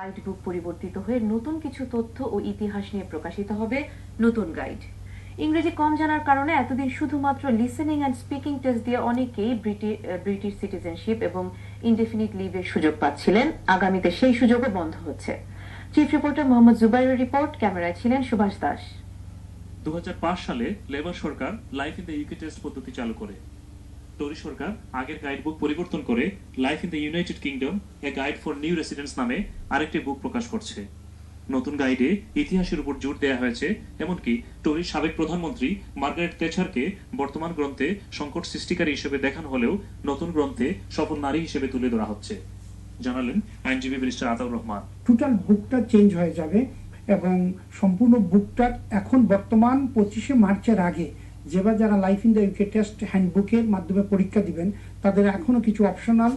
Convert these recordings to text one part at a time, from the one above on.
Guide book পরিবর্তিত হয়ে নতুন কিছু তথ্য ও ইতিহাস নিয়ে প্রকাশিত হবে নতুন গাইড। ইংরেজি কম জানার কারণে এতদিন শুধুমাত্র লিসেনিং অ্যান্ড স্পিকিং টেস্ট দিয়ে অনেকেই ব্রিটিশ সিটিজেনশিপ এবং ইনডেফিনিট লিভের সুযোগ পাচ্ছিলেন। আগামীতে সেই সুযোগও বন্ধ হচ্ছে। চিফ রিপোর্টার মোহাম্মদ জুবাইরের রিপোর্ট, ক্যামেরায় ছিলেন সুভাষ দাস। 2005 সালে labour Sarkar life in the UK test পদ্ধতি চালু করে। টরি সরকার আগের গাইড বুক পরিবর্তন করে life in the United kingdom a guide for new residents নামে আরেকটি বুক প্রকাশ করছে। নতুন গাইডে ইতিহাসের উপর জোর দেওয়া হয়েছে, এমনকি টরির সাবেক প্রধানমন্ত্রী মার্গারেট থেচারকে বর্তমান গ্রন্থে সংকট সৃষ্টিকারী হিসেবে দেখানো হলেও নতুন গ্রন্থে সফল নারী হিসেবে তুলে ধরা হচ্ছে, জানালেন আইনজীবী ব্যারিস্টার আতাউর রহমান। টোটাল বুকটা চেঞ্জ হয়ে যাবে এবং সম্পূর্ণ বুকটার এখন বর্তমান 25শে মার্চের আগে যারা life in the UK test হ্যান্ডবুকের মাধ্যমে পরীক্ষা দিবেন তাদের এখনো কিছু অপশনাল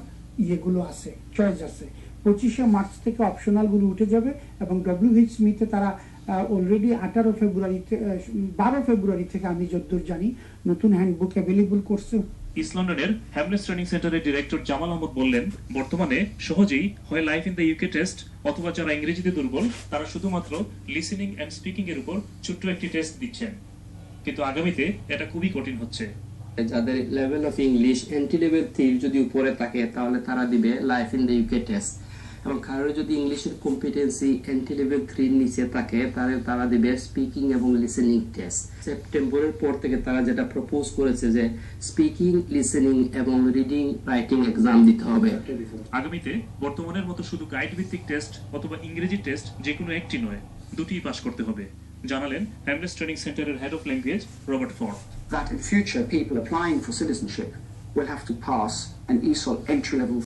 ইয়েগুলো আছে, চয়েস আছে। 25শে মার্চ থেকে অপশনালগুলো উঠে যাবে এবং ডব্লিউএইচ স্মিথে তারা অলরেডি 12 ফেব্রুয়ারি থেকে আমি যতদূর জানি নতুন হ্যান্ডবুক অ্যাভেলেবল করছে। ইস্ট লন্ডনের হ্যামলেস ট্রেনিং সেন্টারের ডিরেক্টর জামাল আহমদ বললেন, বর্তমানে সহজেই হয় life in the UK test অথবা যারা ইংরেজিতে দুর্বল তারা শুধুমাত্র লিসেনিং অ্যান্ড স্পিকিং এর উপর ছোট্ট একটি টেস্ট দিচ্ছেন, কিন্তু আগামীতে এটা খুবই কঠিন হচ্ছে। যাদের level of English entry level 3 যদি উপরে থাকে তাহলে তারা দিবে life in the UK test, এবং কারোর যদি ইংলিশের কম্পিটেন্সি এন্ট্রি লেভেল 3 নিচে থাকে তাহলে তারা দিবে স্পিকিং এবং লিসেনিং টেস্ট। সেপ্টেম্বরের পর থেকে তারা যেটা প্রপোজ করেছে যে স্পিকিং, লিসেনিং এবং রিডিং রাইটিং এক্সাম দিতে হবে। আগামীতে বর্তমানের মতো শুধু গাইড ভিত্তিক টেস্ট অথবা ইংরেজি টেস্ট যে কোনো একটি নয়, দুটিই পাস করতে হবে, জানালেন হ্যামলেস ট্রেনিং সেন্টারের head of language Robert Ford. That in future people applying for citizenship will have to pass an ESOL entry level